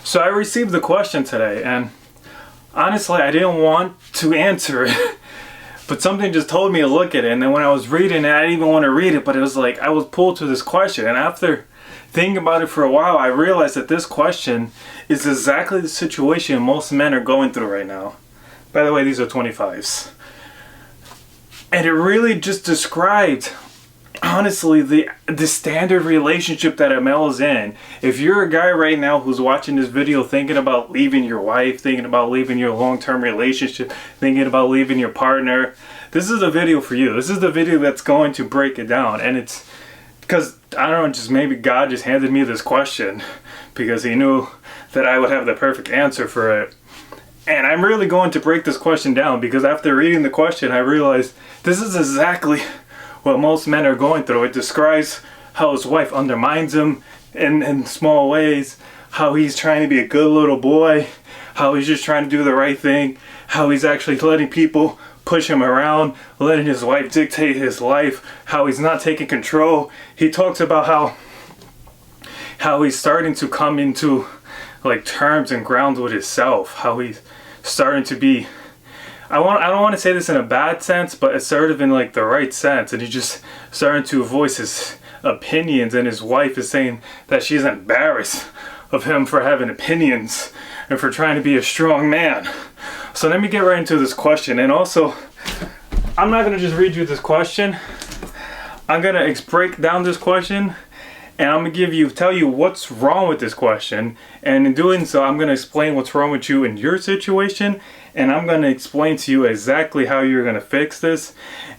So I received the question today, and honestly, I didn't want to answer it, but something just told me to look at it. And then when I was reading it, I didn't even want to read it, but it was like I was pulled to this question. And after thinking about it for a while, I realized that this question is exactly the situation most men are going through right now. By the way, these are 25s. And it really just described, honestly, the standard relationship that a male is in. If you're a guy right now who's watching this video thinking about leaving your wife, thinking about leaving your long-term relationship, thinking about leaving your partner, this is a video for you. This is the video that's going to break it down. And it's because, I don't know, just maybe God just handed me this question because he knew that I would have the perfect answer for it. And I'm really going to break this question down because after reading the question, I realized this is exactly what most men are going through. It describes how his wife undermines him in small ways, how he's trying to be a good little boy, how he's just trying to do the right thing, how he's actually letting people push him around, letting his wife dictate his life, how he's not taking control. He talks about how he's starting to come into like terms and grounds with himself, how he's starting to be, I don't want to say this in a bad sense, but it's sort of in like the right sense, and he's just starting to voice his opinions, and his wife is saying that she's embarrassed of him for having opinions and for trying to be a strong man. So let me get right into this question. And also, I'm not going to just read you this question. I'm going to break down this question, and I'm going to tell you what's wrong with this question. And in doing so, I'm going to explain what's wrong with you in your situation. And I'm going to explain to you exactly how you're going to fix this.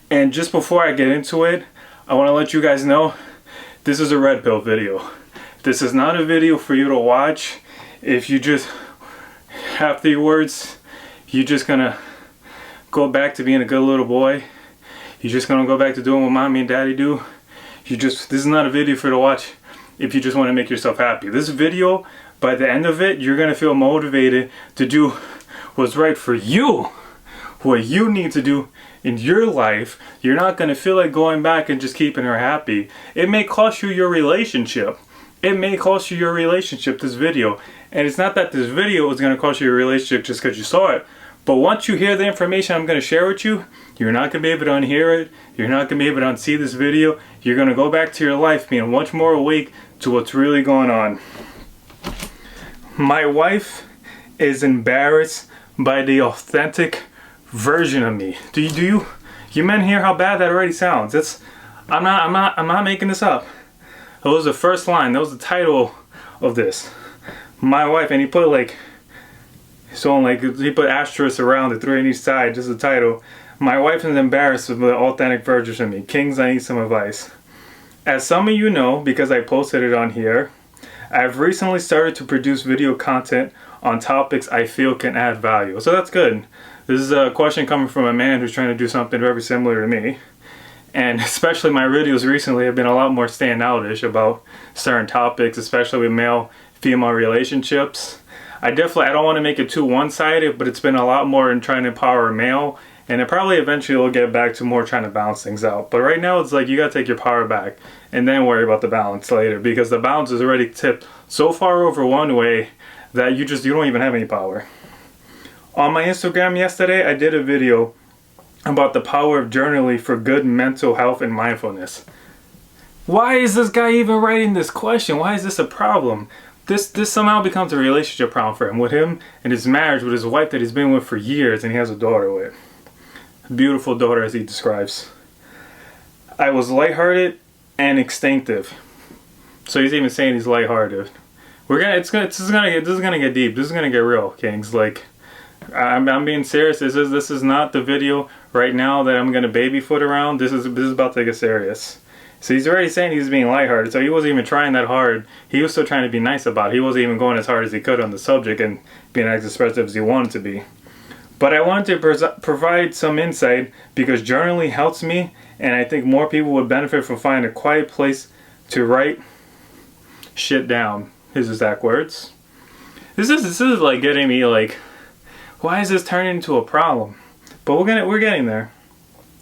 And just before I get into it, I want to let you guys know this is a red pill video. This is not a video for you to watch if you just, afterwards, you're just going to go back to being a good little boy. You're just going to go back to doing what mommy and daddy do. This is not a video for you to watch if you just want to make yourself happy. This video, by the end of it, you're going to feel motivated to do what's right for you, what you need to do in your life. You're not going to feel like going back and just keeping her happy. It may cost you your relationship. It may cost you your relationship, this video. And it's not that this video is going to cost you your relationship just because you saw it. But once you hear the information I'm going to share with you, you're not going to be able to unhear it. You're not going to be able to unsee this video. You're going to go back to your life being much more awake to what's really going on. My wife is embarrassed by the authentic version of me. Do you men hear how bad that already sounds? I'm not making this up. That was the first line. That was the title of this. My wife, and he put like, so like he put asterisks around it, 3 on each side, just the title. My wife is embarrassed with the authentic version of me. Kings, I need some advice. As some of you know, because I posted it on here, I've recently started to produce video content on topics I feel can add value. So that's good. This is a question coming from a man who's trying to do something very similar to me. And especially my videos recently have been a lot more standoutish about certain topics, especially with male-female relationships. I don't want to make it too one-sided, but it's been a lot more in trying to empower a male, and it probably eventually will get back to more trying to balance things out. But right now it's like you gotta take your power back and then worry about the balance later, because the balance is already tipped so far over one way that you don't even have any power. On my Instagram yesterday, I did a video about the power of journaling for good mental health and mindfulness. Why is this guy even writing this question? Why is this a problem? This somehow becomes a relationship problem for him, with him and his marriage with his wife that he's been with for years, and he has a daughter with. A beautiful daughter, as he describes. I was lighthearted and instinctive. So he's even saying he's lighthearted. This is gonna get deep. This is gonna get real, Kings. Like, I'm being serious. This is not the video right now that I'm gonna babyfoot around. This is about to get serious. So he's already saying he's being lighthearted, so he wasn't even trying that hard. He was still trying to be nice about it. He wasn't even going as hard as he could on the subject and being as expressive as he wanted to be. But I wanted to provide some insight because journaling helps me, and I think more people would benefit from finding a quiet place to write shit down. His exact words. This is like getting me like, why is this turning into a problem? But we're getting there.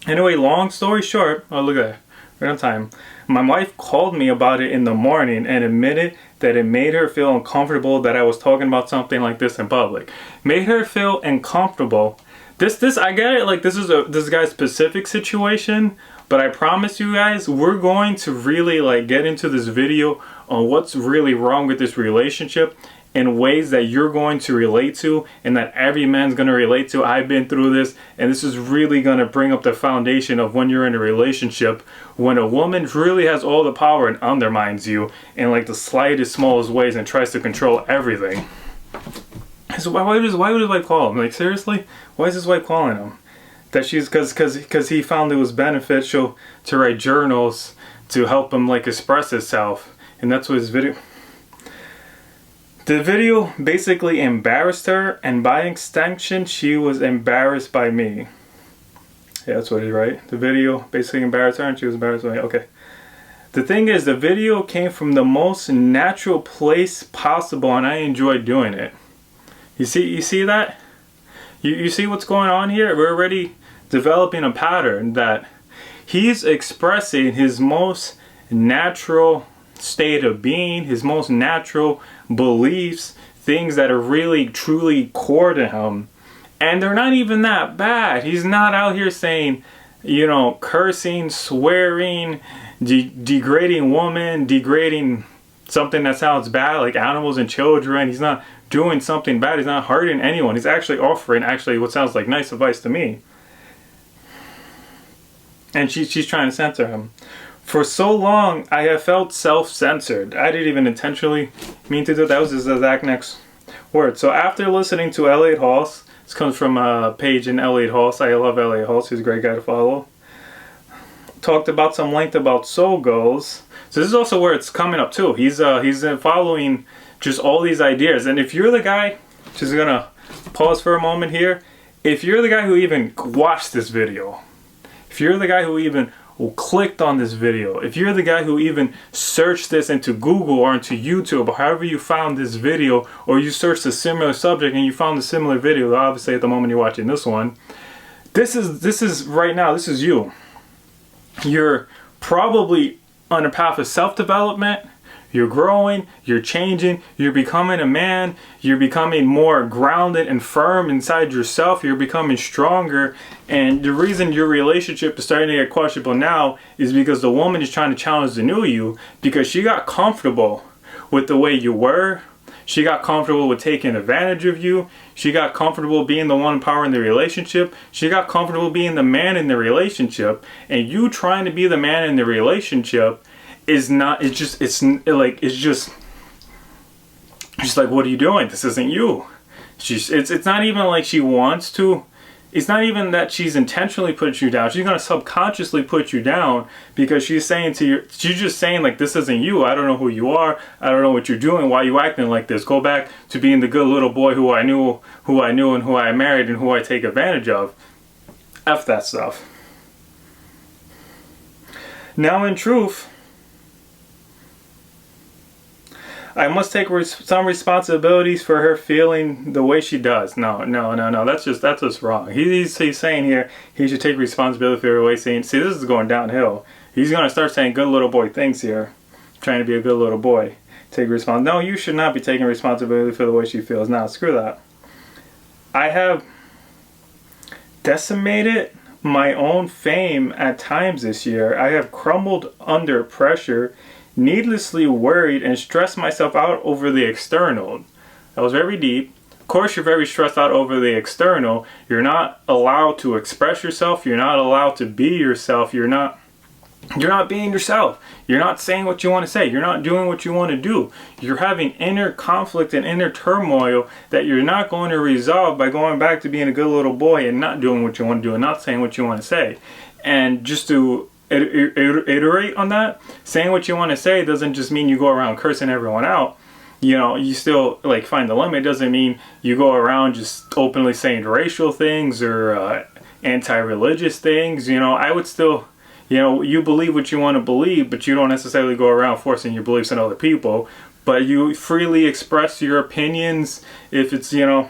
Anyway, long story short, oh look at that. Right on time. My wife called me about it in the morning and admitted that it made her feel uncomfortable that I was talking about something like this in public. Made her feel uncomfortable. This I get it, like this is this guy's specific situation, but I promise you guys, we're going to really like get into this video on what's really wrong with this relationship in ways that you're going to relate to and that every man's going to relate to. I've been through this, and this is really going to bring up the foundation of when you're in a relationship, when a woman really has all the power and undermines you in like the slightest, smallest ways and tries to control everything. So why would his wife call him? Like, seriously? Why is his wife calling him? That she's, because he found it was beneficial to write journals to help him like express himself. And that's what his video... The video basically embarrassed her, and by extension, she was embarrassed by me. Yeah, that's what he's right. The video basically embarrassed her, and she was embarrassed by me. Okay. The thing is, the video came from the most natural place possible, and I enjoyed doing it. You see that? You see what's going on here? We're already developing a pattern that he's expressing his most natural state of being, his most natural beliefs, things that are really truly core to him, and they're not even that bad. He's not out here saying, you know, cursing, swearing, degrading women, degrading something that sounds bad like animals and children. He's not doing something bad. He's not hurting anyone. He's actually offering what sounds like nice advice to me, and she's trying to censor him. For so long, I have felt self-censored. I didn't even intentionally mean to do that. That was his exact next word. So after listening to Elliot Halls, this comes from a page in Elliot Halls. I love Elliot Halls. He's a great guy to follow. Talked about some length about soul goals. So this is also where it's coming up too. He's following just all these ideas. And if you're the guy, just gonna pause for a moment here. If you're the guy who even watched this video, if you're the guy who even clicked on this video, if you're the guy who even searched this into Google or into YouTube, or however you found this video, or you searched a similar subject and you found a similar video, obviously at the moment you're watching this one, this is right now, this is you. You're probably on a path of self-development. You're growing, you're changing, you're becoming a man, you're becoming more grounded and firm inside yourself, you're becoming stronger. And the reason your relationship is starting to get questionable now is because the woman is trying to challenge the new you, because she got comfortable with the way you were. She got comfortable with taking advantage of you. She got comfortable being the one power in the relationship. She got comfortable being the man in the relationship. And you trying to be the man in the relationship is not, it's just like, what are you doing? This isn't you. It's not even like she wants to. It's not even that she's intentionally put you down. She's gonna subconsciously put you down because she's saying to you, she's just saying like, this isn't you. I don't know who you are. I don't know what you're doing. Why are you acting like this? Go back to being the good little boy who I knew and who I married and who I take advantage of. F that stuff. Now in truth, I must take some responsibilities for her feeling the way she does. No. That's just wrong. He's saying here he should take responsibility for her way. Saying, see, this is going downhill. He's gonna start saying good little boy things here, trying to be a good little boy. Take responsibility. No, you should not be taking responsibility for the way she feels. Now, screw that. I have decimated my own fame at times this year. I have crumbled under pressure, needlessly worried, and stressed myself out over the external. That was very deep. Of course, you're very stressed out over the external. You're not allowed to express yourself. You're not allowed to be yourself. You're not being yourself. You're not saying what you want to say. You're not doing what you want to do. You're having inner conflict and inner turmoil that you're not going to resolve by going back to being a good little boy and not doing what you want to do and not saying what you want to say. And just to iterate on that, saying what you want to say doesn't just mean you go around cursing everyone out. You know, you still like find the limit. It doesn't mean you go around just openly saying racial things or anti-religious things. You know, I would still, you know, you believe what you want to believe, but you don't necessarily go around forcing your beliefs on other people. But you freely express your opinions if it's, you know,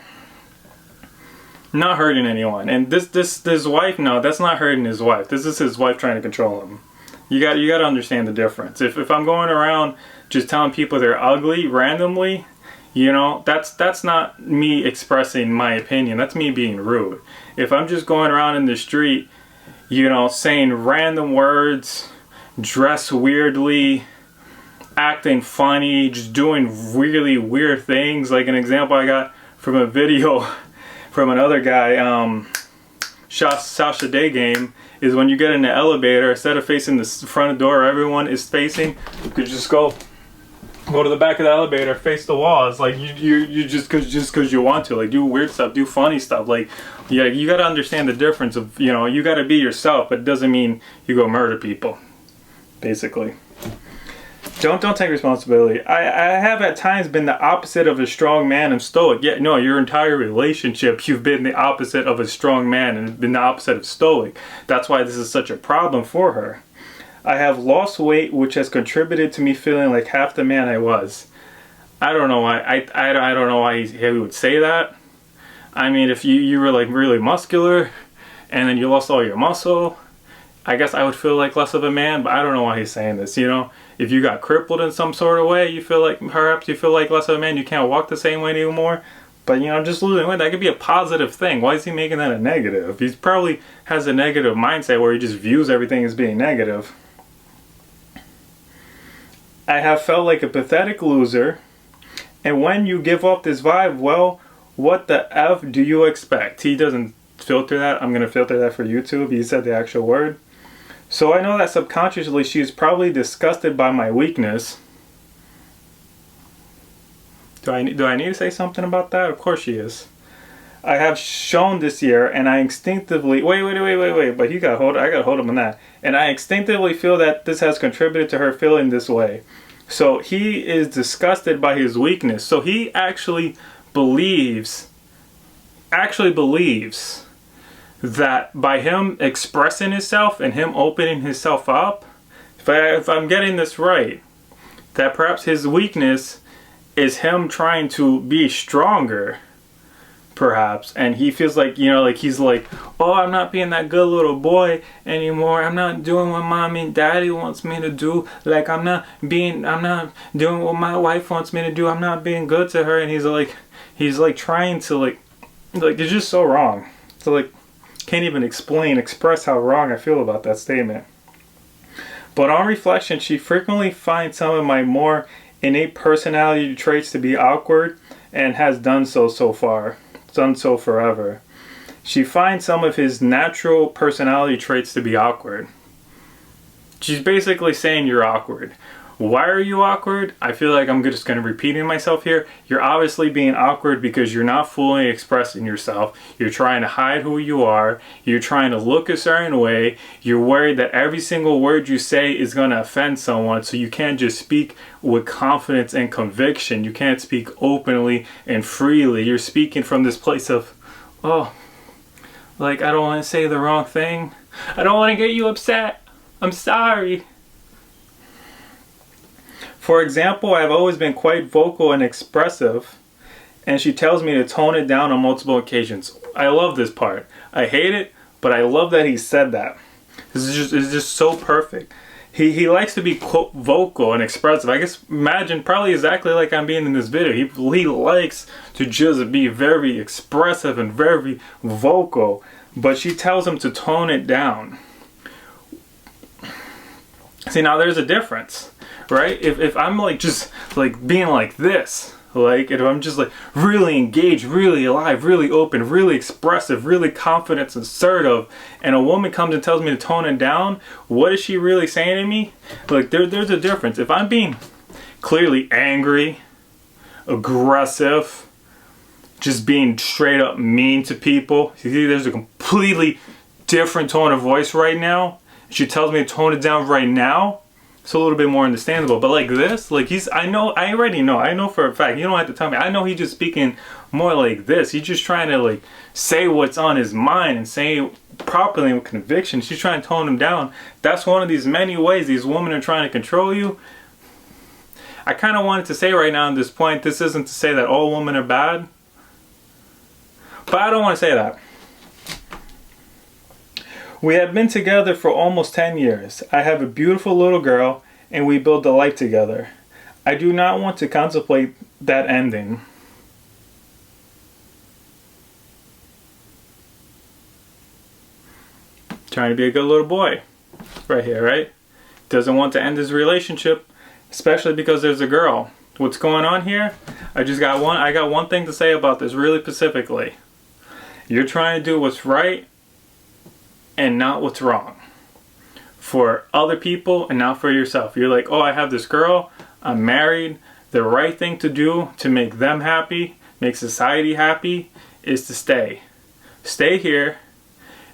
not hurting anyone. And this wife, no, that's not hurting his wife. This is his wife trying to control him. You got to understand the difference. If I'm going around just telling people they're ugly randomly, you know, that's not me expressing my opinion. That's me being rude. If I'm just going around in the street, you know, saying random words, dress weirdly, acting funny, just doing really weird things. Like an example I got from a video from another guy, Sasha Day game, is when you get in the elevator, instead of facing the front door everyone is facing, you could just go to the back of the elevator, face the walls. Like you just cause you want to, like, do weird stuff, do funny stuff. Like, yeah, you got to understand the difference of, you know, you got to be yourself, but it doesn't mean you go murder people, basically. Don't take responsibility. I have at times been the opposite of a strong man and stoic. Yeah, no, your entire relationship, you've been the opposite of a strong man and been the opposite of stoic. That's why this is such a problem for her. I have lost weight, which has contributed to me feeling like half the man I was. I don't know why. I don't know why he would say that. I mean, if you were like really muscular and then you lost all your muscle, I guess I would feel like less of a man, but I don't know why he's saying this, you know? If you got crippled in some sort of way, you feel like, perhaps you feel like less of a man, you can't walk the same way anymore. But, you know, just losing weight, that could be a positive thing. Why is he making that a negative? He probably has a negative mindset where he just views everything as being negative. I have felt like a pathetic loser, and when you give off this vibe, well, what the F do you expect? He doesn't filter that. I'm going to filter that for YouTube. He said the actual word. So I know that subconsciously she is probably disgusted by my weakness. Do I need to say something about that? Of course she is. I have shown this year, and I instinctively wait. But I gotta hold him on that. And I instinctively feel that this has contributed to her feeling this way. So he is disgusted by his weakness. So he actually believes that by him expressing himself and him opening himself up, if I'm getting this right, that perhaps his weakness is him trying to be stronger, perhaps, and he feels like, you know, like he's like, oh, I'm not being that good little boy anymore. I'm not doing what mommy and daddy wants me to do. Like, I'm not doing what my wife wants me to do. I'm not being good to her. And he's like trying to like it's just so wrong. So like, can't even express how wrong I feel about that statement. But on reflection, she frequently finds some of my more innate personality traits to be awkward, and has done so forever. She finds some of his natural personality traits to be awkward. She's basically saying you're awkward. Why are you awkward? I feel like I'm just going to repeating myself here. You're obviously being awkward because you're not fully expressing yourself. You're trying to hide who you are. You're trying to look a certain way. You're worried that every single word you say is going to offend someone, so you can't just speak with confidence and conviction. You can't speak openly and freely. You're speaking from this place of, oh, like, I don't want to say the wrong thing. I don't want to get you upset. I'm sorry. For example, I've always been quite vocal and expressive, and she tells me to tone it down on multiple occasions. I love this part. I hate it, but I love that he said that. It's just so perfect. He likes to be, quote, vocal and expressive. I guess, imagine, probably exactly like I'm being in this video. He likes to just be very expressive and very vocal, but she tells him to tone it down. See, now there's a difference. Right? If I'm like just like being like this, like if I'm just like really engaged, really alive, really open, really expressive, really confident, assertive, and a woman comes and tells me to tone it down, what is she really saying to me? Like there's a difference. If I'm being clearly angry, aggressive, just being straight up mean to people, you see there's a completely different tone of voice right now. She tells me to tone it down right now. It's a little bit more understandable, but like this, like I know for a fact, you don't have to tell me, I know he's just speaking more like this. He's just trying to like say what's on his mind and say it properly with conviction. She's trying to tone him down. That's one of these many ways these women are trying to control you. I kind of wanted to say right now at this point, this isn't to say that all women are bad, but I don't want to say that. We have been together for almost 10 years. I have a beautiful little girl, and we build a life together. I do not want to contemplate that ending. Trying to be a good little boy right here, right? Doesn't want to end his relationship, especially because there's a girl. What's going on here? I got one thing to say about this really specifically. You're trying to do what's right and not what's wrong for other people and not for yourself. You're like, oh, I have this girl, I'm married. The right thing to do to make them happy, make society happy, is to stay. Stay here,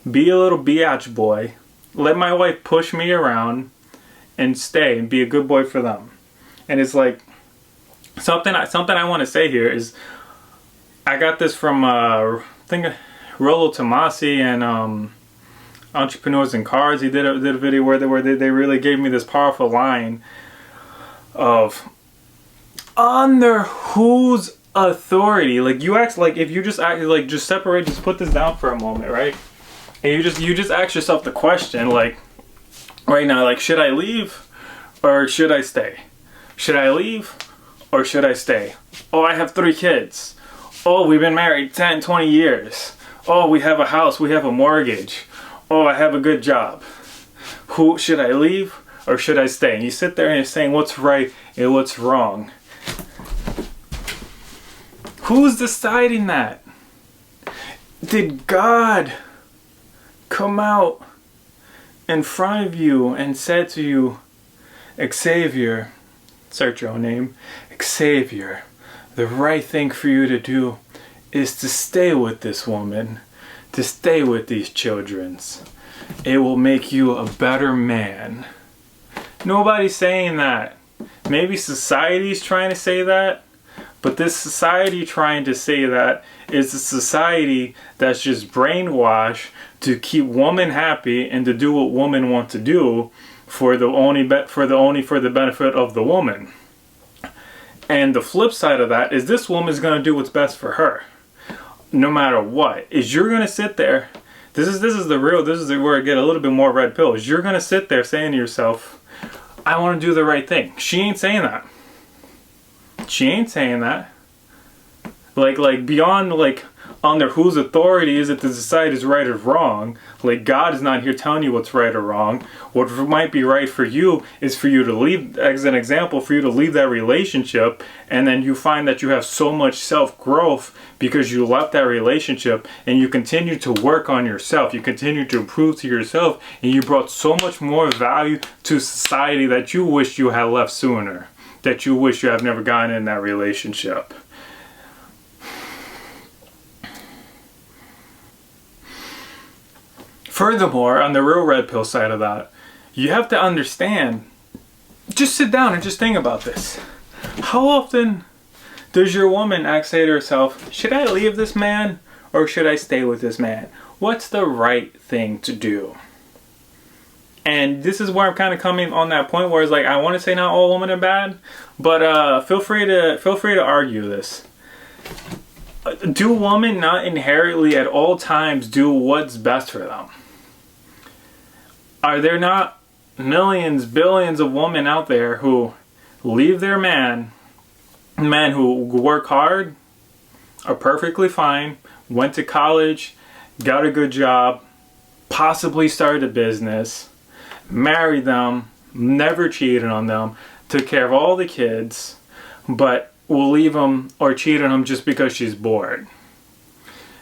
be a little biatch boy, let my wife push me around, and stay and be a good boy for them. And it's like, something I want to say here is, I got this from I think Rollo Tomasi and Entrepreneurs in Cars. He did a video where they really gave me this powerful line of, under whose authority, like, you act like, if you just act like, just separate, just put this down for a moment, right? And you just ask yourself the question, like, right now, like, should I leave or should I stay? Should I leave or should I stay? Oh, I have 3 kids. Oh, we've been married 10, 20 years. Oh, we have a house, we have a mortgage. Oh, I have a good job. Who should I leave or should I stay? And you sit there and you're saying what's right and what's wrong. Who's deciding that? Did God come out in front of you and said to you, Xavier, search your own name, Xavier, the right thing for you to do is to stay with this woman, to stay with these children. It will make you a better man. Nobody's saying that. Maybe society's trying to say that, but this society trying to say that is a society that's just brainwashed to keep women happy and to do what women want to do for the benefit of the woman. And the flip side of that is this woman's going to do what's best for her, no matter what. Is you're going to sit there. This is where I get a little bit more red pill. Is you're going to sit there saying to yourself, I want to do the right thing. She ain't saying that. She ain't saying that. Like beyond, like, under whose authority is it to decide is right or wrong? Like, God is not here telling you what's right or wrong. What might be right for you is for you to leave, as an example, for you to leave that relationship, and then you find that you have so much self-growth because you left that relationship, and you continue to work on yourself, you continue to improve to yourself, and you brought so much more value to society that you wish you had left sooner, that you wish you have never gotten in that relationship. Furthermore, on the real red pill side of that, you have to understand, just sit down and just think about this. How often does your woman say to herself, should I leave this man or should I stay with this man? What's the right thing to do? And this is where I'm kind of coming on that point where it's like, I want to say not all women are bad, but feel free to argue this. Do women not inherently at all times do what's best for them? Are there not millions, billions of women out there who leave their men who work hard, are perfectly fine, went to college, got a good job, possibly started a business, married them, never cheated on them, took care of all the kids, but will leave them or cheat on them just because she's bored,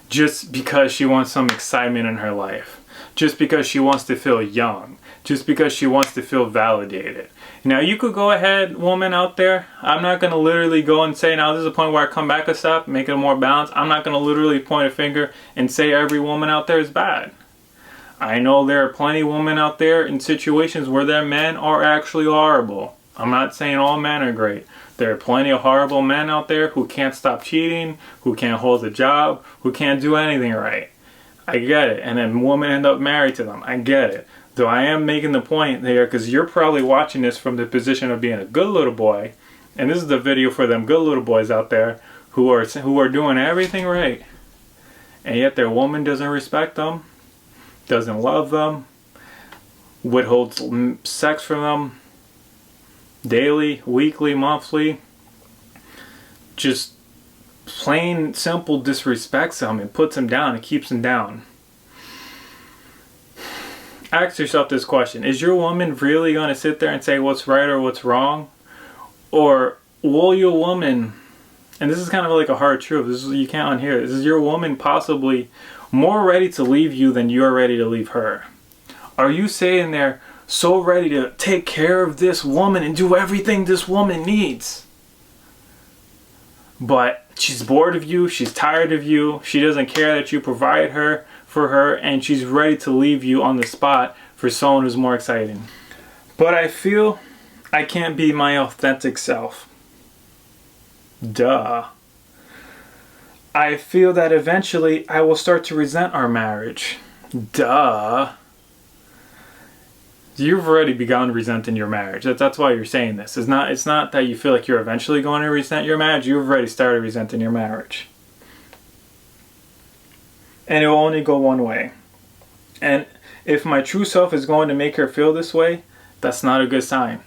just because she wants some excitement in her life, just because she wants to feel young, just because she wants to feel validated. Now, you could go ahead, woman out there. I'm not going to literally go and say, now this is a point where I come back a step, make it more balanced. I'm not going to literally point a finger and say every woman out there is bad. I know there are plenty of women out there in situations where their men are actually horrible. I'm not saying all men are great. There are plenty of horrible men out there who can't stop cheating, who can't hold a job, who can't do anything right. I get it. And then women end up married to them. I get it. Though I am making the point there because you're probably watching this from the position of being a good little boy. And this is the video for them good little boys out there who are doing everything right. And yet their woman doesn't respect them, doesn't love them, withholds sex from them, daily, weekly, monthly, just plain simple disrespects him and puts him down and keeps him down. Ask yourself this question: is your woman really going to sit there and say what's right or what's wrong? Or will your woman, and this is kind of like a hard truth, this is, you can't unhear this, is your woman possibly more ready to leave you than you're ready to leave her? Are you sitting there so ready to take care of this woman and do everything this woman needs, but she's bored of you, she's tired of you, she doesn't care that you provide her for her, and she's ready to leave you on the spot for someone who's more exciting? But I feel I can't be my authentic self. Duh. I feel that eventually I will start to resent our marriage. Duh. You've already begun resenting your marriage. That's why you're saying this. It's not that you feel like you're eventually going to resent your marriage. You've already started resenting your marriage. And it will only go one way. And if my true self is going to make her feel this way, that's not a good sign.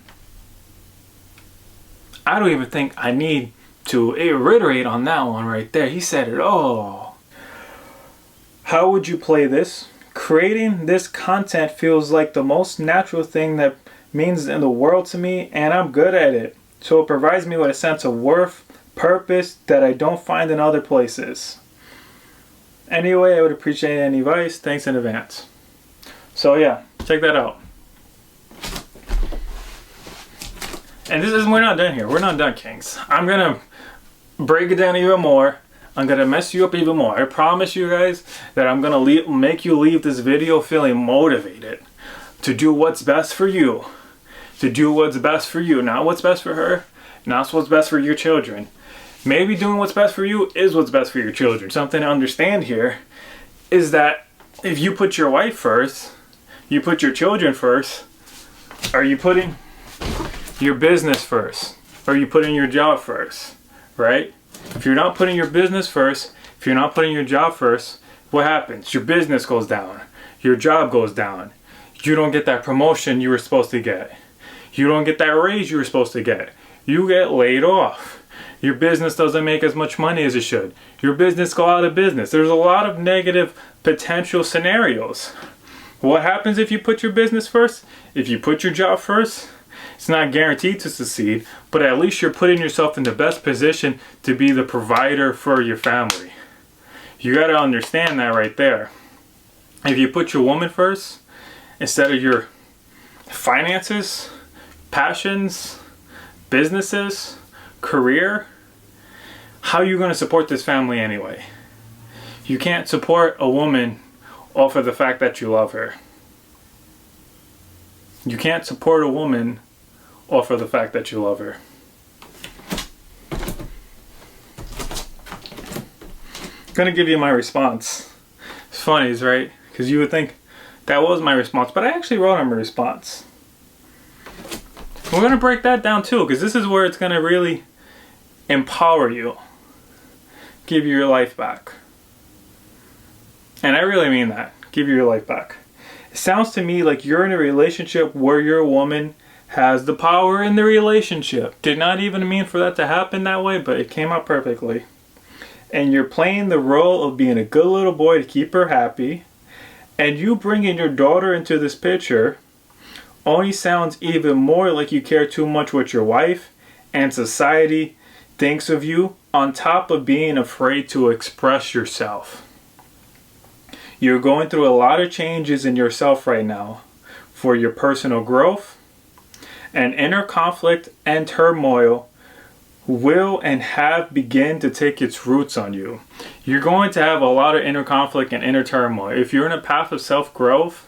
I don't even think I need to reiterate on that one right there. He said it all. How would you play this? Creating this content feels like the most natural thing that means in the world to me, and I'm good at it. So it provides me with a sense of worth, purpose that I don't find in other places. Anyway, I would appreciate any advice. Thanks in advance. So yeah, check that out. And we're not done here. We're not done, Kings. I'm gonna break it down even more. I'm gonna mess you up even more. I promise you guys that I'm gonna make you leave this video feeling motivated to do what's best for you. To do what's best for you. Not what's best for her. Not what's best for your children. Maybe doing what's best for you is what's best for your children. Something to understand here is that if you put your wife first, you put your children first, are you putting your business first? Or are you putting your job first? Right? If you're not putting your business first, if you're not putting your job first, what happens? Your business goes down. Your job goes down. You don't get that promotion you were supposed to get. You don't get that raise you were supposed to get. You get laid off. Your business doesn't make as much money as it should. Your business go out of business. There's a lot of negative potential scenarios. What happens if you put your business first? If you put your job first, it's not guaranteed to succeed, but at least you're putting yourself in the best position to be the provider for your family. You got to understand that right there. If you put your woman first, instead of your finances, passions, businesses, career, how are you going to support this family anyway? You can't support a woman off of the fact that you love her. You can't support a woman off of the fact that you love her. I'm gonna give you my response. It's funny, right? Because you would think that was my response, but I actually wrote on my response. We're gonna break that down too, because this is where it's gonna really empower you, give you your life back. And I really mean that. Give you your life back. It sounds to me like you're in a relationship where your woman has the power in the relationship. Did not even mean for that to happen that way, but it came out perfectly. And you're playing the role of being a good little boy to keep her happy. And you bringing your daughter into this picture only sounds even more like you care too much what your wife and society thinks of you, on top of being afraid to express yourself. You're going through a lot of changes in yourself right now for your personal growth, and inner conflict and turmoil will and have begun to take its roots on you. You're going to have a lot of inner conflict and inner turmoil. If you're in a path of self-growth,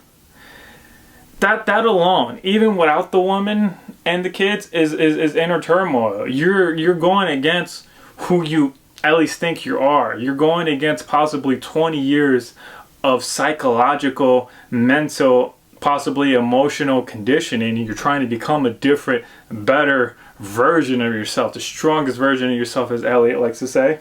that alone, even without the woman and the kids, is inner turmoil. You're going against who you at least think you are. You're going against possibly 20 years of psychological, mental, possibly emotional conditioning. You're trying to become a different, better version of yourself, the strongest version of yourself, as Elliot likes to say.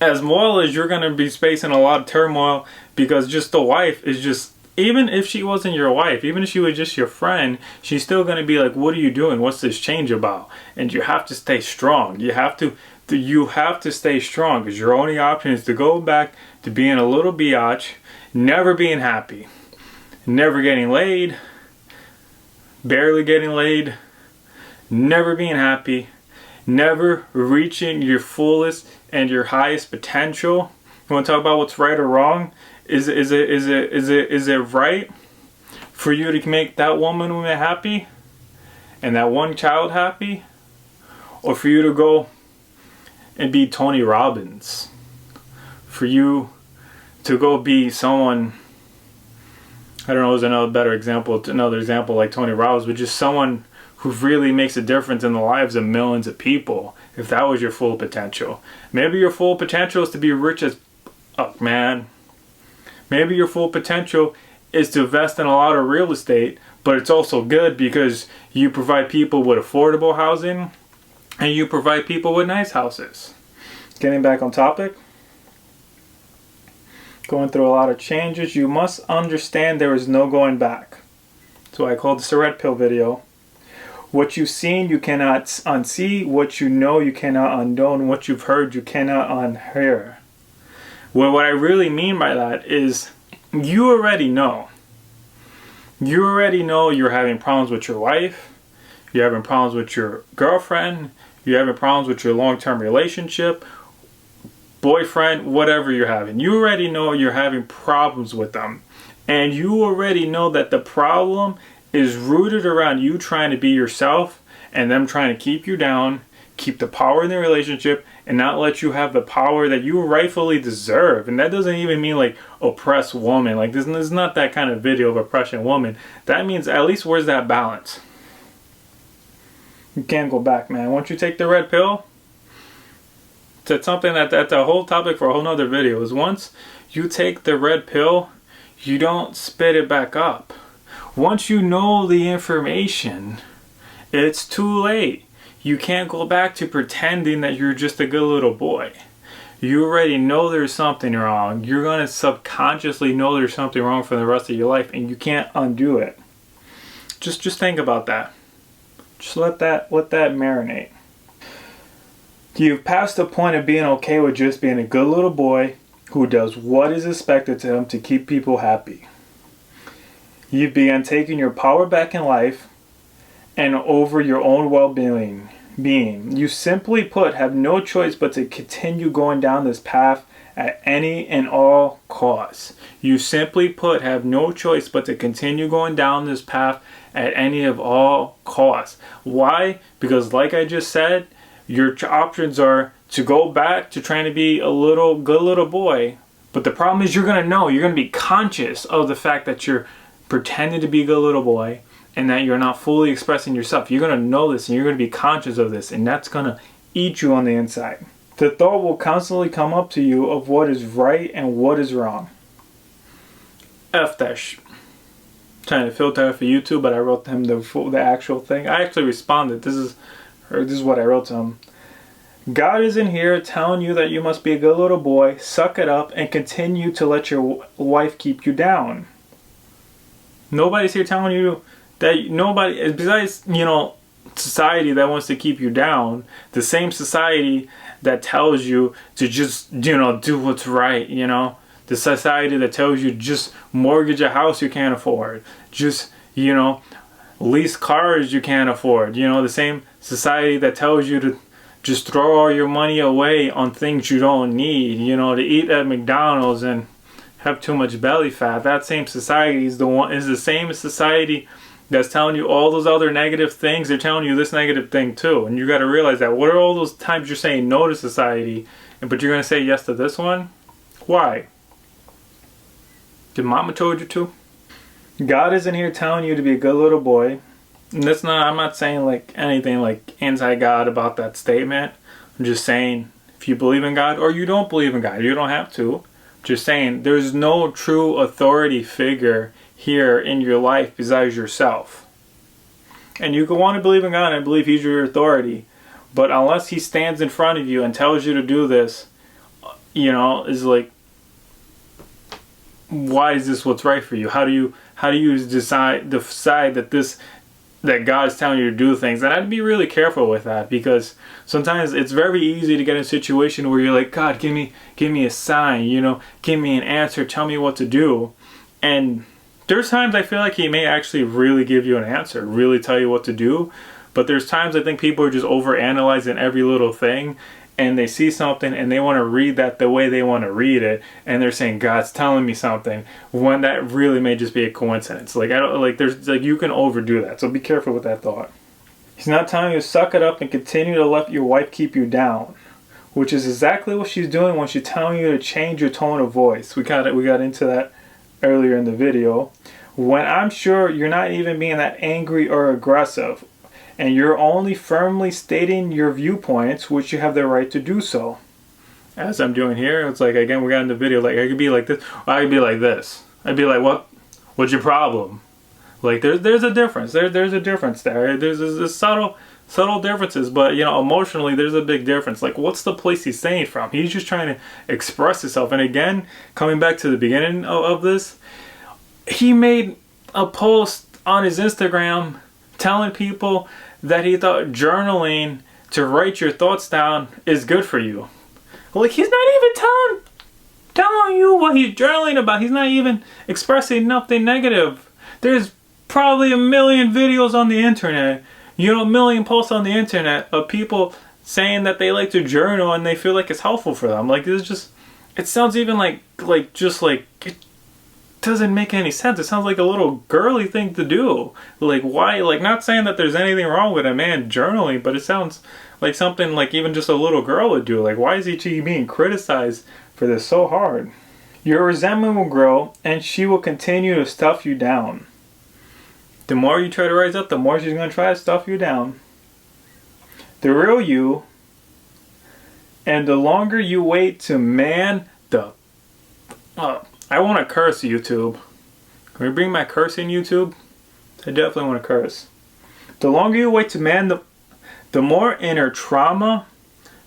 As well as you're going to be facing a lot of turmoil because just the wife is just even if she wasn't your wife, even if she was just your friend, she's still going to be like, what are you doing? What's this change about? And you have to stay strong. You have to stay strong, because your only option is to go back to being a little biatch, never being happy, never getting laid, barely getting laid, never being happy, never reaching your fullest and your highest potential. You want to talk about what's right or wrong? Is it right for you to make that woman happy and that one child happy, or for you to go and be Tony Robbins? For you to go be someone, I don't know, there's another example like Tony Robbins, but just someone who really makes a difference in the lives of millions of people. If that was your full potential, maybe your full potential is to be rich as fuck, man. Maybe your full potential is to invest in a lot of real estate, but it's also good because you provide people with affordable housing and you provide people with nice houses. Getting back on topic, going through a lot of changes, you must understand there is no going back. That's why I called this a red pill video. What you've seen, you cannot unsee. What you know, you cannot unknow. And what you've heard, you cannot unhear. Well, what I really mean by that is you already know. You already know you're having problems with your wife. You're having problems with your girlfriend. You're having problems with your long-term relationship, boyfriend, whatever you're having. You already know you're having problems with them. And you already know that the problem is rooted around you trying to be yourself and them trying to keep you down, keep the power in the relationship, and not let you have the power that you rightfully deserve. And that doesn't even mean like oppress woman. Like this is not that kind of video of oppression woman. That means at least where's that balance? You can't go back, man. Once you take the red pill, that's something that's a whole topic for a whole nother video. Is once you take the red pill, you don't spit it back up. Once you know the information, it's too late. You can't go back to pretending that you're just a good little boy. You already know there's something wrong. You're going to subconsciously know there's something wrong for the rest of your life, and you can't undo it. Just think about that. Just let that marinate. You've passed the point of being okay with just being a good little boy who does what is expected to him to keep people happy. You've begun taking your power back in life and over your own well-being. You simply put have no choice but to continue going down this path at any and all costs. You simply put have no choice but to continue going down this path at any of all costs. Why? Because like I just said, your options are to go back to trying to be a good little boy. But the problem is you're going to be conscious of the fact that you're pretending to be a good little boy and that you're not fully expressing yourself. You're going to know this and you're going to be conscious of this, and that's going to eat you on the inside. The thought will constantly come up to you of what is right and what is wrong. F that trying to filter it for YouTube, but I wrote to him the actual thing. I actually responded. This is what I wrote to him. God isn't here telling you that you must be a good little boy, suck it up, and continue to let your wife keep you down. Nobody's here telling you that besides, society that wants to keep you down, the same society that tells you to just, do what's right, the society that tells you just mortgage a house you can't afford, just, lease cars you can't afford, the same society that tells you to just throw all your money away on things you don't need, to eat at McDonald's and have too much belly fat. That same society is the same society that's telling you all those other negative things. They're telling you this negative thing too. And you got to realize that. What are all those times you're saying no to society, but you're going to say yes to this one? Why? Did mama told you to? God isn't here telling you to be a good little boy. And I'm not saying like anything like anti-God about that statement. I'm just saying if you believe in God or you don't believe in God, you don't have to. Just saying there's no true authority figure here in your life besides yourself. And you can want to believe in God and believe He's your authority, but unless He stands in front of you and tells you to do this, is like why is this what's right for you? How do you decide that God is telling you to do things? And I'd be really careful with that, because sometimes it's very easy to get in a situation where you're like, God, give me a sign, give me an answer, tell me what to do. And there's times I feel like he may actually really give you an answer, really tell you what to do. But there's times I think people are just overanalyzing every little thing, and they see something and they want to read that the way they want to read it, and they're saying God's telling me something, when that really may just be a coincidence. Like, I don't like, there's like, you can overdo that, so be careful with that thought. He's not telling you to suck it up and continue to let your wife keep you down, which is exactly what she's doing when she's telling you to change your tone of voice. We got into that earlier in the video. When I'm sure you're not even being that angry or aggressive, and you're only firmly stating your viewpoints, which you have the right to do so. As I'm doing here, it's like, again, we got in the video, like, I could be like this, or I could be like this. I'd be like, what's your problem? Like, there's a difference. There's a difference there. There's subtle differences, but, emotionally, there's a big difference. Like, what's the place he's saying from? He's just trying to express himself. And again, coming back to the beginning of this, he made a post on his Instagram telling people that he thought journaling, to write your thoughts down, is good for you. Like, he's not even telling you what he's journaling about. He's not even expressing nothing negative. There's probably a million videos on the internet, a million posts on the internet of people saying that they like to journal and they feel like it's helpful for them. Like, it sounds even like it doesn't make any sense. It sounds like a little girly thing to do. Like, why? Like, not saying that there's anything wrong with a man journaling, but it sounds like something like even just a little girl would do. Like, why is he being criticized for this so hard? Your resentment will grow, and she will continue to stuff you down. The more you try to rise up, the more she's going to try to stuff you down. The real you, and the longer you wait to man the I want to curse, YouTube. Can we bring my cursing, YouTube? I definitely want to curse. The longer you wait to man the more inner trauma,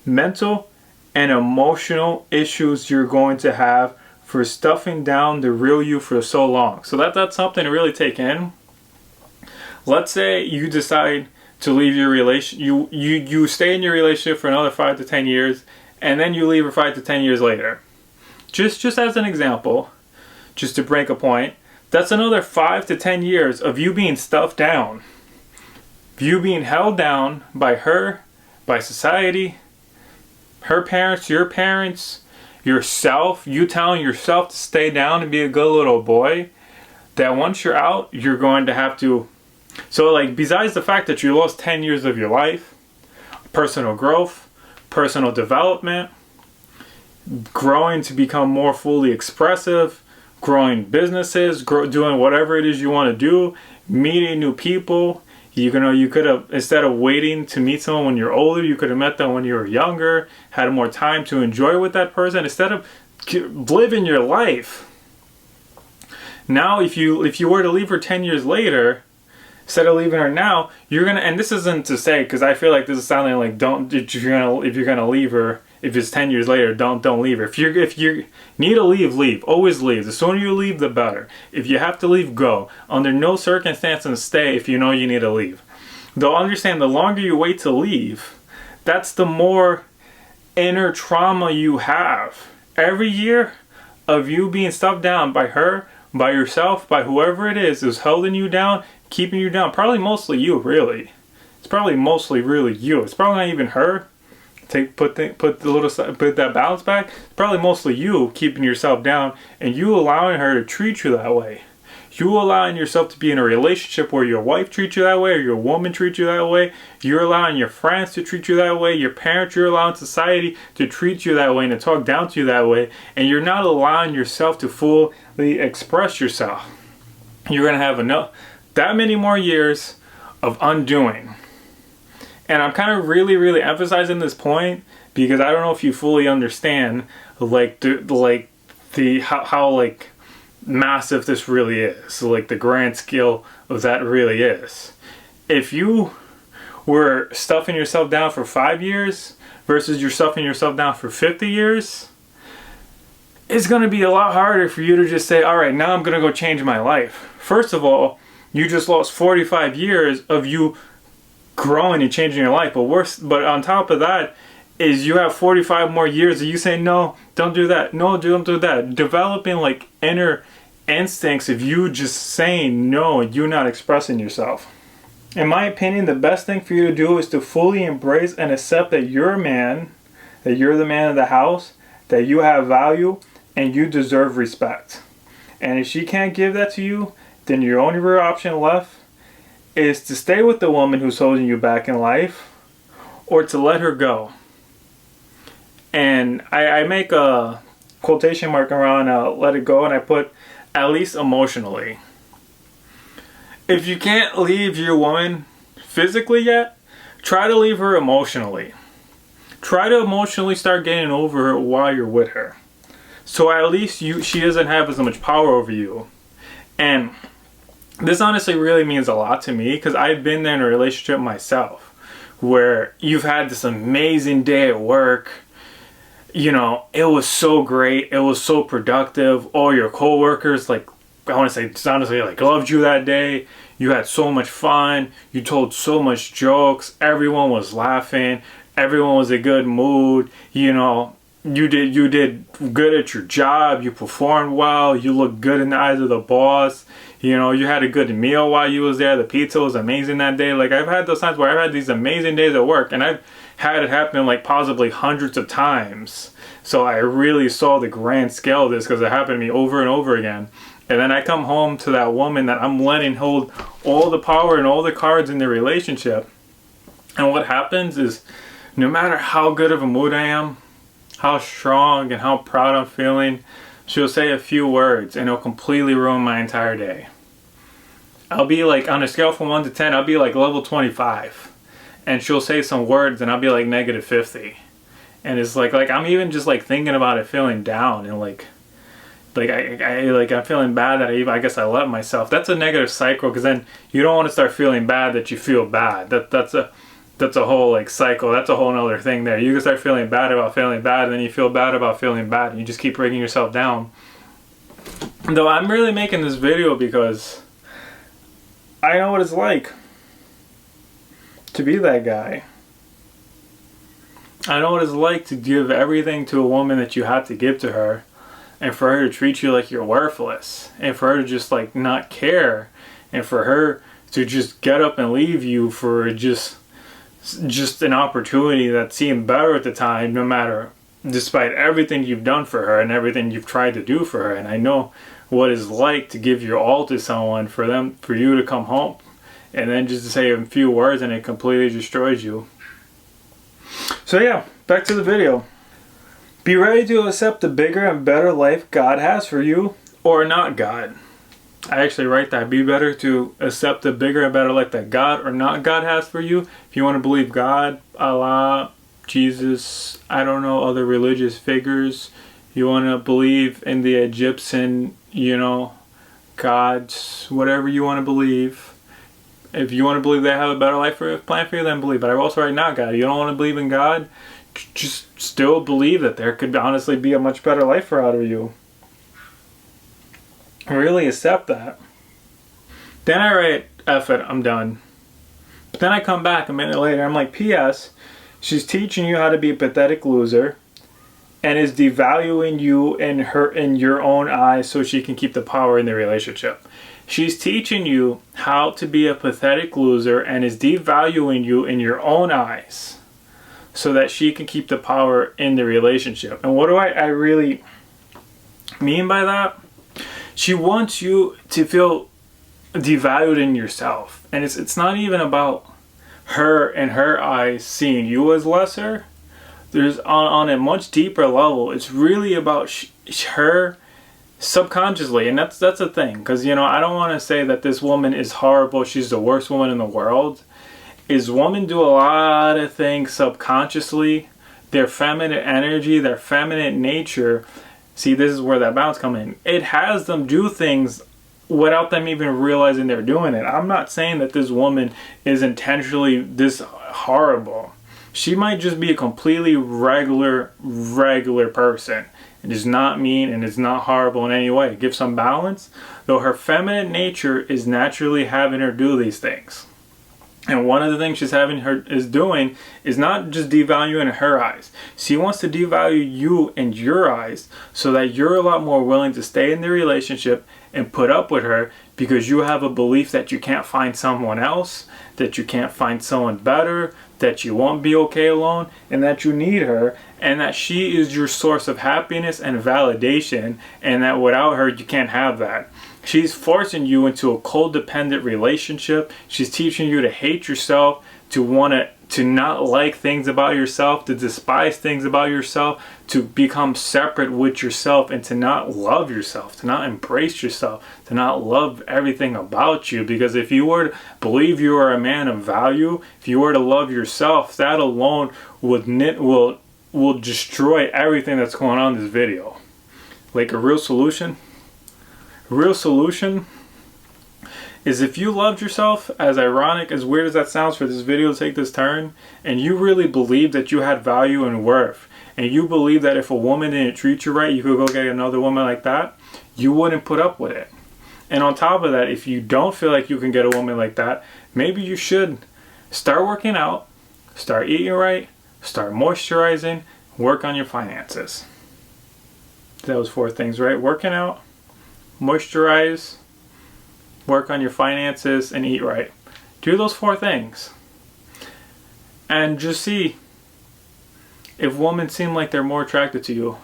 mental, and emotional issues you're going to have for stuffing down the real you for so long. So that's something to really take in. Let's say you decide to leave your you stay in your relationship for another 5 to 10 years, and then you leave her 5 to 10 years later. Just as an example, just to break a point, that's another 5 to 10 years of you being stuffed down. You being held down by her, by society, her parents, your parents, yourself, you telling yourself to stay down and be a good little boy, that once you're out, you're going to have to... So, like, besides the fact that you lost 10 years of your life, personal growth, personal development, growing to become more fully expressive, growing businesses, doing whatever it is you want to do, meeting new people. You could have, instead of waiting to meet someone when you're older, you could have met them when you were younger, had more time to enjoy with that person, instead of living your life. Now, if you were to leave her 10 years later, instead of leaving her now, you're gonna, and this isn't to say, because I feel like this is sounding like, if you're gonna leave her, if it's 10 years later, don't leave her. If you need to leave. Always leave. The sooner you leave, the better. If you have to leave, go. Under no circumstances stay if you know you need to leave. Though understand, the longer you wait to leave, that's the more inner trauma you have. Every year of you being stuffed down by her, by yourself, by whoever it is holding you down, keeping you down. Probably mostly you, really. It's probably mostly really you. It's probably not even her. Put that balance back. It's probably mostly you keeping yourself down, and you allowing her to treat you that way. You allowing yourself to be in a relationship where your wife treats you that way, or your woman treats you that way. You're allowing your friends to treat you that way. Your parents, you're allowing society to treat you that way and to talk down to you that way. And you're not allowing yourself to fully express yourself. You're going to have that many more years of undoing. And I'm kind of really emphasizing this point because I don't know if you fully understand how massive this really is. So, like, the grand scale of that really is. If you were stuffing yourself down for 5 years versus you're stuffing yourself down for 50 years, it's going to be a lot harder for you to just say, all right, now I'm going to go change my life. First of all, you just lost 45 years of you growing and changing your life. But on top of that is you have 45 more years of you saying, no, don't do that. No, don't do that. Developing like inner instincts of you just saying no and you not expressing yourself. In my opinion, the best thing for you to do is to fully embrace and accept that you're a man, that you're the man of the house, that you have value, and you deserve respect. And if she can't give that to you, then your only real option left is to stay with the woman who's holding you back in life, or to let her go. And I make a quotation mark around let it go, and I put at least emotionally. If you can't leave your woman physically yet, try to leave her emotionally. Try to emotionally start getting over her while you're with her. So at least she doesn't have as much power over you. And this honestly really means a lot to me, because I've been there in a relationship myself where you've had this amazing day at work. You know, it was so great. It was so productive. All your coworkers, like, I want to say, it's honestly, like, loved you that day. You had so much fun. You told so much jokes. Everyone was laughing. Everyone was in a good mood. You know, you did good at your job. You performed well. You looked good in the eyes of the boss. You know, you had a good meal while you was there. The pizza was amazing that day. Like, I've had those times where I've had these amazing days at work, and I've had it happen like possibly hundreds of times. So I really saw the grand scale of this, because it happened to me over and over again. And then I come home to that woman that I'm letting hold all the power and all the cards in the relationship. And what happens is, no matter how good of a mood I am, how strong and how proud I'm feeling, she'll say a few words and it'll completely ruin my entire day. I'll be like, on a scale from 1 to 10, I'll be like level 25. And she'll say some words and I'll be like negative 50. And it's like I'm even just like thinking about it, feeling down, and I'm feeling bad that I guess I let myself. That's a negative cycle, because then you don't want to start feeling bad that you feel bad. That's a whole like cycle. That's a whole nother thing there. You can start feeling bad about feeling bad, and then you feel bad about feeling bad, and you just keep breaking yourself down. Though I'm really making this video because I know what it's like to be that guy. I know what it's like to give everything to a woman that you have to give to her, and for her to treat you like you're worthless, and for her to just like not care, and for her to just get up and leave you for just an opportunity that seemed better at the time, despite everything you've done for her and everything you've tried to do for her. And I know what it's like to give your all to someone, for you to come home and then just to say a few words and it completely destroys you. So yeah, back to the video. Be ready to accept the bigger and better life God has for you, or not God. I actually write that. Be better to accept the bigger and better life that God or not God has for you. If you want to believe God, Allah, Jesus, I don't know, other religious figures. You want to believe in the Egyptian, gods, whatever you want to believe. If you want to believe they have a better life plan for you, then believe. But I also write not God. You don't want to believe in God, just still believe that there could honestly be a much better life for out of you. Really accept that. Then I write, F it, I'm done. But then I come back a minute later, I'm like, P.S. She's teaching you how to be a pathetic loser and is devaluing you in your own eyes so she can keep the power in the relationship. She's teaching you how to be a pathetic loser and is devaluing you in your own eyes so that she can keep the power in the relationship. And what do I really mean by that? She wants you to feel devalued in yourself. And it's not even about her in her eyes seeing you as lesser. There's on a much deeper level, it's really about her subconsciously. And that's a thing. Because, I don't want to say that this woman is horrible. She's the worst woman in the world. Women do a lot of things subconsciously. Their feminine energy, their feminine nature. See, this is where that balance comes in. It has them do things without them even realizing they're doing it. I'm not saying that this woman is intentionally this horrible. She might just be a completely regular person. It is not mean and it's not horrible in any way. Give some balance, though her feminine nature is naturally having her do these things. And one of the things she's having her is doing is not just devaluing in her eyes. She wants to devalue you in your eyes so that you're a lot more willing to stay in the relationship and put up with her because you have a belief that you can't find someone else, that you can't find someone better, that you won't be okay alone, and that you need her, and that she is your source of happiness and validation, and that without her you can't have that. She's forcing you into a codependent relationship. She's teaching you to hate yourself, to not like things about yourself, to despise things about yourself, to become separate with yourself, and to not love yourself, to not embrace yourself, to not love everything about you. Because if you were to believe you are a man of value, if you were to love yourself, that alone will destroy everything that's going on in this video. Like a real solution is if you loved yourself, as ironic, as weird as that sounds for this video to take this turn, and you really believed that you had value and worth, and you believe that if a woman didn't treat you right, you could go get another woman like that, you wouldn't put up with it. And on top of that, if you don't feel like you can get a woman like that, maybe you should start working out, start eating right, start moisturizing, work on your finances. That was 4 things, right? Working out, moisturize, work on your finances, and eat right. Do those 4 things. And just see if women seem like they're more attracted to you.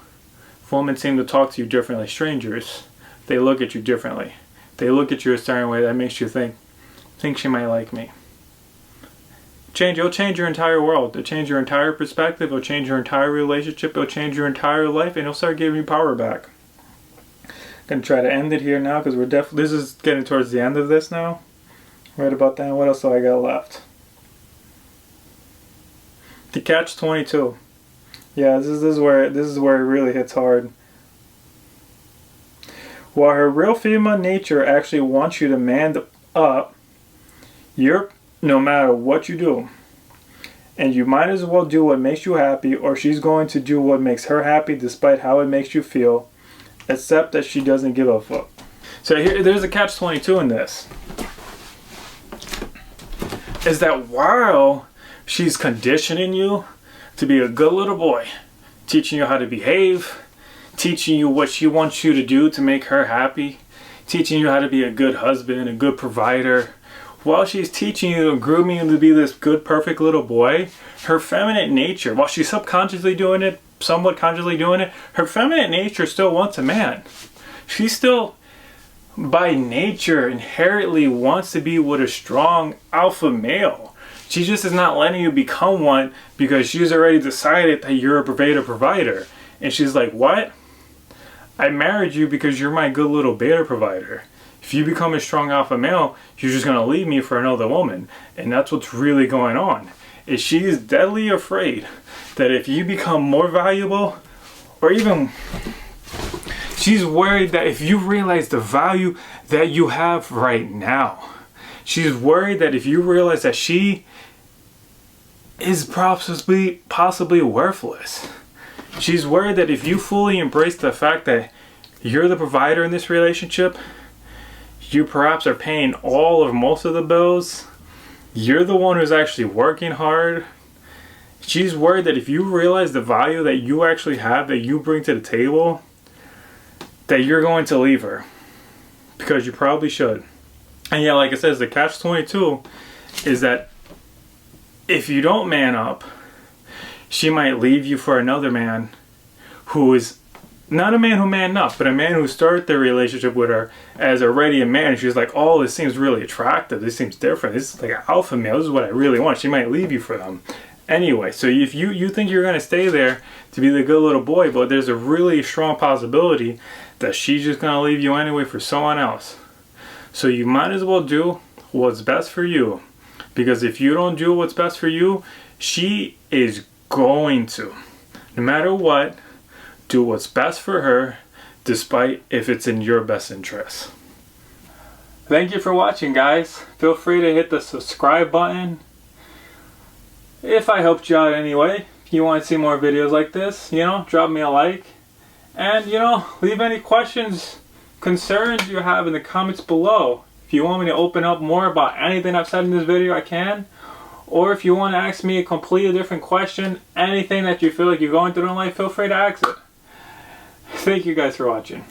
If women seem to talk to you differently, strangers, they look at you differently. They look at you a certain way that makes you think she might like me. It'll change your entire world. It'll change your entire perspective. It'll change your entire relationship. It'll change your entire life, and it'll start giving you power back. Gonna try to end it here now because this is getting towards the end of this now. Right about that. What else do I got left? The catch-22. Yeah, this is where it really hits hard. While her real female nature actually wants you to man up, no matter what you do, and you might as well do what makes you happy, or she's going to do what makes her happy despite how it makes you feel. Except that she doesn't give a fuck. So there's a catch-22 in this. Is that while she's conditioning you to be a good little boy, teaching you how to behave, teaching you what she wants you to do to make her happy, teaching you how to be a good husband, a good provider, while she's teaching you and grooming you to be this good, perfect little boy, her feminine nature, while she's subconsciously doing it, somewhat consciously doing it, her feminine nature still wants a man. She still, by nature, inherently wants to be with a strong alpha male. She just is not letting you become one because she's already decided that you're a provider. And she's like, what? I married you because you're my good little beta provider. If you become a strong alpha male, you're just going to leave me for another woman. And that's what's really going on. Is she is deadly afraid that if you become more valuable, or even she's worried that if you realize the value that you have right now, she's worried that if you realize that she is possibly worthless, she's worried that if you fully embrace the fact that you're the provider in this relationship, you perhaps are paying all or most of the bills, you're the one who's actually working hard. She's worried that if you realize the value that you actually have, that you bring to the table, that you're going to leave her. Because you probably should. And yeah, like I said, the catch-22 is that if you don't man up, she might leave you for another man who is not a man who manned up, but a man who started their relationship with her as already a man. And she's like, oh, this seems really attractive. This seems different. This is like an alpha male. This is what I really want. She might leave you for them. Anyway, so if you think you're going to stay there to be the good little boy, but there's a really strong possibility that she's just going to leave you anyway for someone else. So you might as well do what's best for you. Because if you don't do what's best for you, she is going to, no matter what, do what's best for her, despite if it's in your best interest. Thank you for watching, guys. Feel free to hit the subscribe button. If I helped you out anyway, if you want to see more videos like this, drop me a like. And, leave any questions, concerns you have in the comments below. If you want me to open up more about anything I've said in this video, I can. Or if you want to ask me a completely different question, anything that you feel like you're going through in life, feel free to ask it. Thank you guys for watching.